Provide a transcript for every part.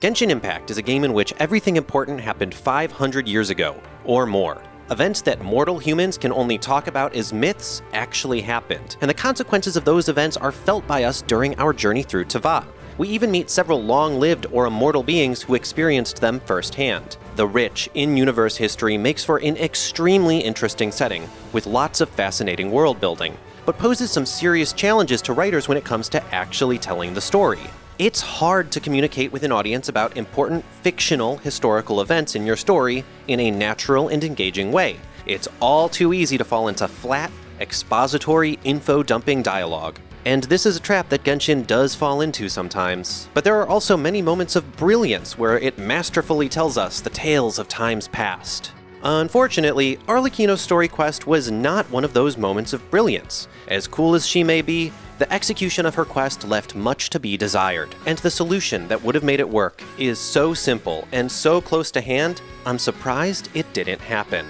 Genshin Impact is a game in which everything important happened 500 years ago, or more. Events that mortal humans can only talk about as myths actually happened, and the consequences of those events are felt by us during our journey through Teyvat. We even meet several long-lived or immortal beings who experienced them firsthand. The rich, in-universe history makes for an extremely interesting setting, with lots of fascinating world-building, but poses some serious challenges to writers when it comes to actually telling the story. It's hard to communicate with an audience about important fictional historical events in your story in a natural and engaging way. It's all too easy to fall into flat, expository, info-dumping dialogue. And this is a trap that Genshin does fall into sometimes. But there are also many moments of brilliance where it masterfully tells us the tales of times past. Unfortunately, Arlecchino Story Quest was not one of those moments of brilliance. As cool as she may be, the execution of her quest left much to be desired, and the solution that would have made it work is so simple and so close to hand, I'm surprised it didn't happen.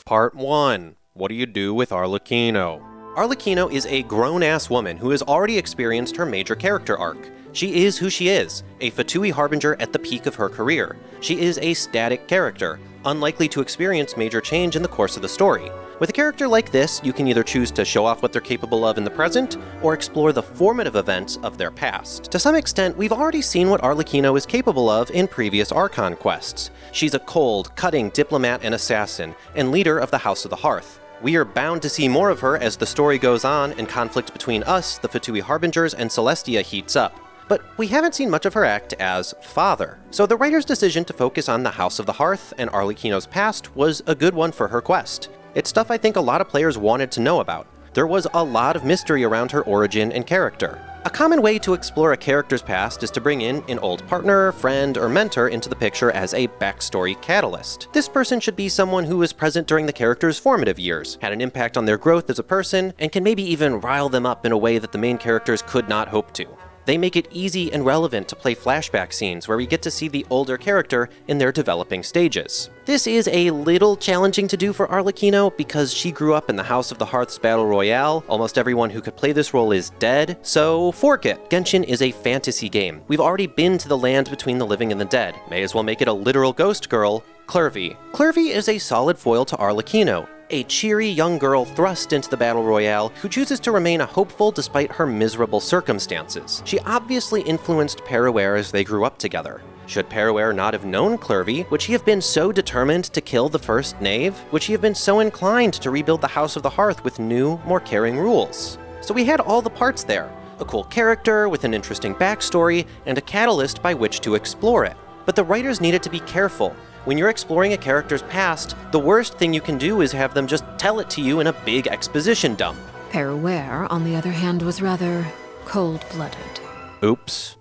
Part 1. What do you do with Arlecchino? Arlecchino is a grown-ass woman who has already experienced her major character arc. She is who she is, a Fatui harbinger at the peak of her career. She is a static character, unlikely to experience major change in the course of the story. With a character like this, you can either choose to show off what they're capable of in the present, or explore the formative events of their past. To some extent, we've already seen what Arlecchino is capable of in previous Archon quests. She's a cold, cutting diplomat and assassin, and leader of the House of the Hearth. We are bound to see more of her as the story goes on and conflict between us, the Fatui Harbingers, and Celestia heats up. But we haven't seen much of her act as father. So the writer's decision to focus on the House of the Hearth and Arlecchino's past was a good one for her quest. It's stuff I think a lot of players wanted to know about. There was a lot of mystery around her origin and character. A common way to explore a character's past is to bring in an old partner, friend, or mentor into the picture as a backstory catalyst. This person should be someone who was present during the character's formative years, had an impact on their growth as a person, and can maybe even rile them up in a way that the main characters could not hope to. They make it easy and relevant to play flashback scenes where we get to see the older character in their developing stages. This is a little challenging to do for Arlecchino because she grew up in the House of the Hearth's Battle Royale. Almost everyone who could play this role is dead, so fork it. Genshin is a fantasy game. We've already been to the land between the living and the dead. May as well make it a literal ghost girl, Clervy. Clervy is a solid foil to Arlecchino, a cheery young girl thrust into the Battle Royale who chooses to remain hopeful despite her miserable circumstances. She obviously influenced Perouer as they grew up together. Should Perouer not have known Clervy, would she have been so determined to kill the first knave? Would she have been so inclined to rebuild the House of the Hearth with new, more caring rules? So we had all the parts there. A cool character with an interesting backstory, and a catalyst by which to explore it. But the writers needed to be careful. When you're exploring a character's past, the worst thing you can do is have them just tell it to you in a big exposition dump. Perouer, on the other hand, was rather cold-blooded. Oops.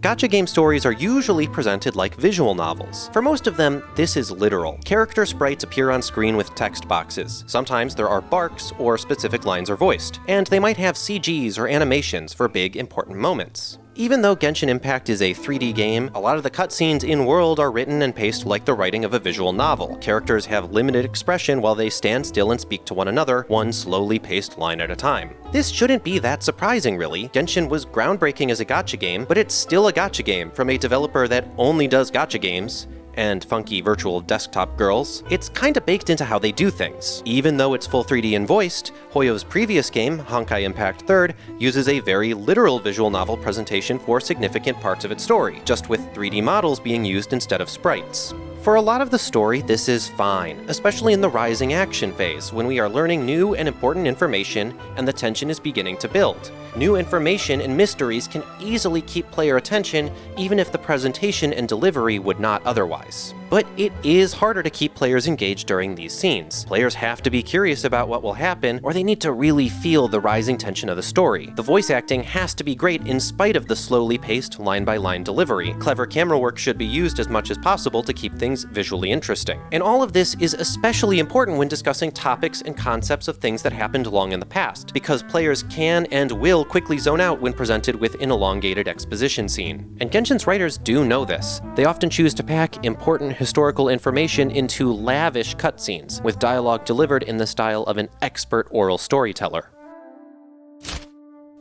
Gacha game stories are usually presented like visual novels. For most of them, this is literal. Character sprites appear on screen with text boxes. Sometimes there are barks or specific lines are voiced, and they might have CGs or animations for big, important moments. Even though Genshin Impact is a 3D game, a lot of the cutscenes in-world are written and paced like the writing of a visual novel. Characters have limited expression while they stand still and speak to one another, one slowly paced line at a time. This shouldn't be that surprising, really. Genshin was groundbreaking as a gacha game, but it's still a gacha game from a developer that only does gacha games, and funky virtual desktop girls. It's kinda baked into how they do things. Even though it's full 3D and voiced, Hoyo's previous game, Honkai Impact 3rd, uses a very literal visual novel presentation for significant parts of its story, just with 3D models being used instead of sprites. For a lot of the story, this is fine, especially in the rising action phase, when we are learning new and important information and the tension is beginning to build. New information and mysteries can easily keep player attention, even if the presentation and delivery would not otherwise. But it is harder to keep players engaged during these scenes. Players have to be curious about what will happen, or they need to really feel the rising tension of the story. The voice acting has to be great in spite of the slowly paced, line-by-line delivery. Clever camera work should be used as much as possible to keep things visually interesting. And all of this is especially important when discussing topics and concepts of things that happened long in the past, because players can and will quickly zone out when presented with an elongated exposition scene. And Genshin's writers do know this. They often choose to pack important historical information into lavish cutscenes, with dialogue delivered in the style of an expert oral storyteller.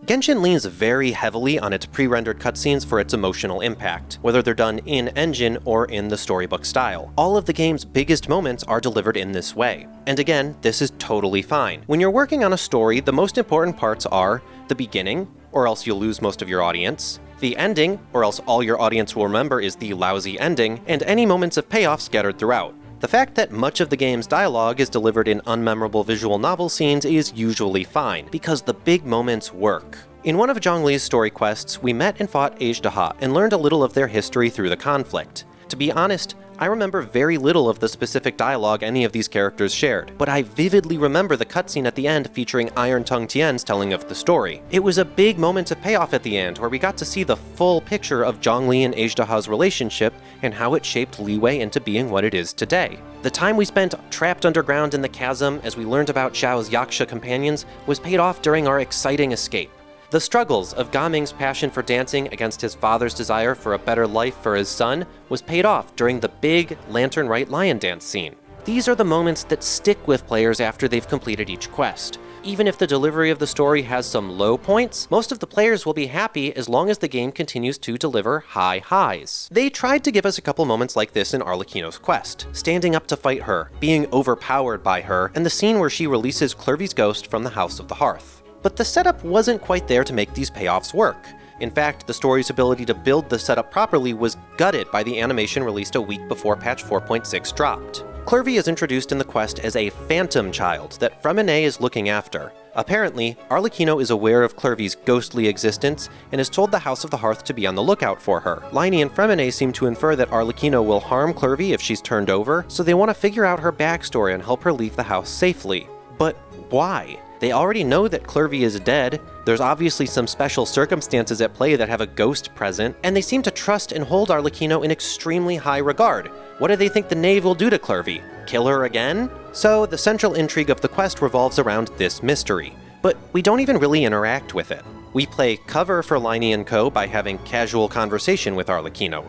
Genshin leans very heavily on its pre-rendered cutscenes for its emotional impact, whether they're done in-engine or in the storybook style. All of the game's biggest moments are delivered in this way. And again, this is totally fine. When you're working on a story, the most important parts are the beginning, or else you'll lose most of your audience, the ending, or else all your audience will remember is the lousy ending, and any moments of payoff scattered throughout. The fact that much of the game's dialogue is delivered in unmemorable visual novel scenes is usually fine, because the big moments work. In one of Zhongli's story quests, we met and fought Ajdaha and learned a little of their history through the conflict. To be honest, I remember very little of the specific dialogue any of these characters shared, but I vividly remember the cutscene at the end featuring Iron Tongue Tien's telling of the story. It was a big moment of payoff at the end, where we got to see the full picture of Zhongli and Ajdaha's relationship and how it shaped Liyue into being what it is today. The time we spent trapped underground in the chasm as we learned about Xiao's Yaksha companions was paid off during our exciting escape. The struggles of Gaming's passion for dancing against his father's desire for a better life for his son was paid off during the big Lantern Rite Lion dance scene. These are the moments that stick with players after they've completed each quest. Even if the delivery of the story has some low points, most of the players will be happy as long as the game continues to deliver high highs. They tried to give us a couple moments like this in Arlecchino's quest, standing up to fight her, being overpowered by her, and the scene where she releases Clervy's ghost from the House of the Hearth. But the setup wasn't quite there to make these payoffs work. In fact, the story's ability to build the setup properly was gutted by the animation released a week before patch 4.6 dropped. Clervy is introduced in the quest as a phantom child that Freminet is looking after. Apparently, Arlecchino is aware of Clervy's ghostly existence and has told the House of the Hearth to be on the lookout for her. Liney and Freminet seem to infer that Arlecchino will harm Clervy if she's turned over, so they want to figure out her backstory and help her leave the house safely. But why? They already know that Clervy is dead, there's obviously some special circumstances at play that have a ghost present, and they seem to trust and hold Arlecchino in extremely high regard. What do they think the knave will do to Clervy? Kill her again? So the central intrigue of the quest revolves around this mystery, but we don't even really interact with it. We play cover for Liney and Co. by having casual conversation with Arlecchino,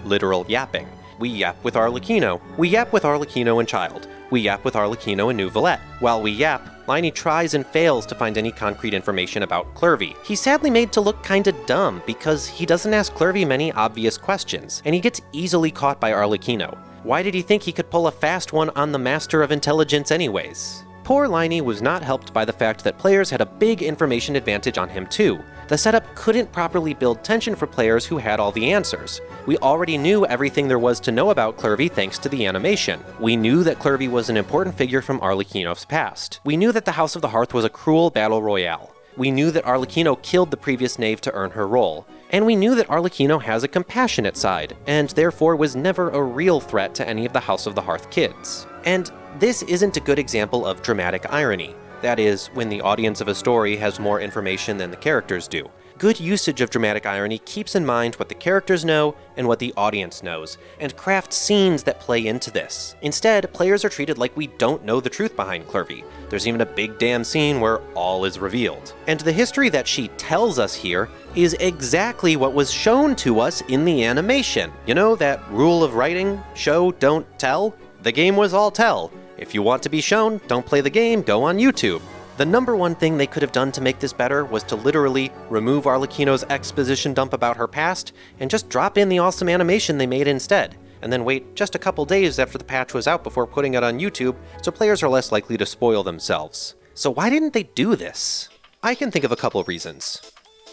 literal yapping. We yap with Arlecchino. We yap with Arlecchino and Child. We yap with Arlecchino and New Valette. While we yap, Liney tries and fails to find any concrete information about Clervy. He's sadly made to look kinda dumb because he doesn't ask Clervy many obvious questions, and he gets easily caught by Arlecchino. Why did he think he could pull a fast one on the Master of Intelligence anyways? Poor Liney was not helped by the fact that players had a big information advantage on him too. The setup couldn't properly build tension for players who had all the answers. We already knew everything there was to know about Clervy thanks to the animation. We knew that Clervy was an important figure from Arlecchino's past. We knew that the House of the Hearth was a cruel battle royale. We knew that Arlecchino killed the previous knave to earn her role. And we knew that Arlecchino has a compassionate side, and therefore was never a real threat to any of the House of the Hearth kids. And this isn't a good example of dramatic irony. That is, when the audience of a story has more information than the characters do. Good usage of dramatic irony keeps in mind what the characters know and what the audience knows, and crafts scenes that play into this. Instead, players are treated like we don't know the truth behind Clervy. There's even a big damn scene where all is revealed. And the history that she tells us here is exactly what was shown to us in the animation. You know that rule of writing? Show, don't tell? The game was all tell. If you want to be shown, don't play the game, go on YouTube. The number one thing they could have done to make this better was to literally remove Arlecchino's exposition dump about her past and just drop in the awesome animation they made instead, and then wait just a couple days after the patch was out before putting it on YouTube so players are less likely to spoil themselves. So why didn't they do this? I can think of a couple reasons.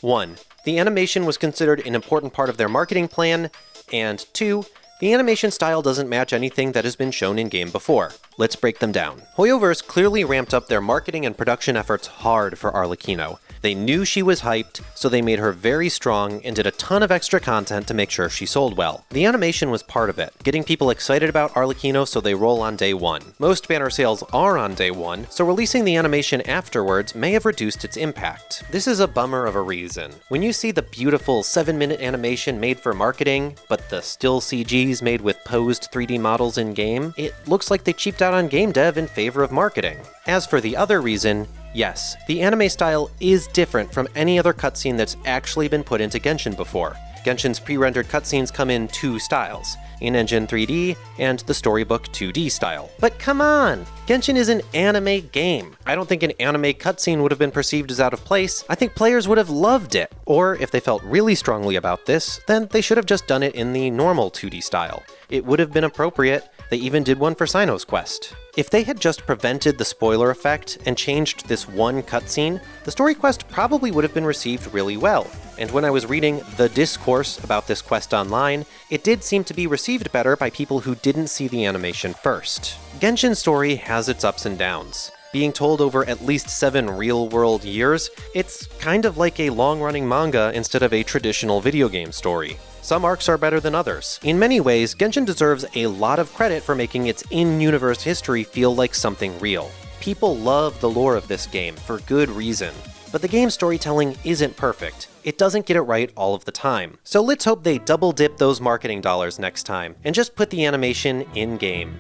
1. The animation was considered an important part of their marketing plan, and 2. The animation style doesn't match anything that has been shown in-game before. Let's break them down. Hoyoverse clearly ramped up their marketing and production efforts hard for Arlecchino. They knew she was hyped, so they made her very strong and did a ton of extra content to make sure she sold well. The animation was part of it, getting people excited about Arlecchino so they roll on day one. Most banner sales are on day one, so releasing the animation afterwards may have reduced its impact. This is a bummer of a reason. When you see the beautiful 7-minute animation made for marketing, but the still CGs made with posed 3D models in-game, it looks like they cheaped out on game dev in favor of marketing. As for the other reason, yes, the anime style is different from any other cutscene that's actually been put into Genshin before. Genshin's pre-rendered cutscenes come in two styles. in-engine 3D, and the storybook 2D style. But come on! Genshin is an anime game. I don't think an anime cutscene would have been perceived as out of place. I think players would have loved it. Or if they felt really strongly about this, then they should have just done it in the normal 2D style. It would have been appropriate. They even did one for Cyno's quest. If they had just prevented the spoiler effect and changed this one cutscene, the story quest probably would have been received really well. And when I was reading the discourse about this quest online, it did seem to be received better by people who didn't see the animation first. Genshin's story has its ups and downs. Being told over at least 7 real-world years, it's kind of like a long-running manga instead of a traditional video game story. Some arcs are better than others. In many ways, Genshin deserves a lot of credit for making its in-universe history feel like something real. People love the lore of this game for good reason. But the game's storytelling isn't perfect. It doesn't get it right all of the time. So let's hope they double dip those marketing dollars next time and just put the animation in-game.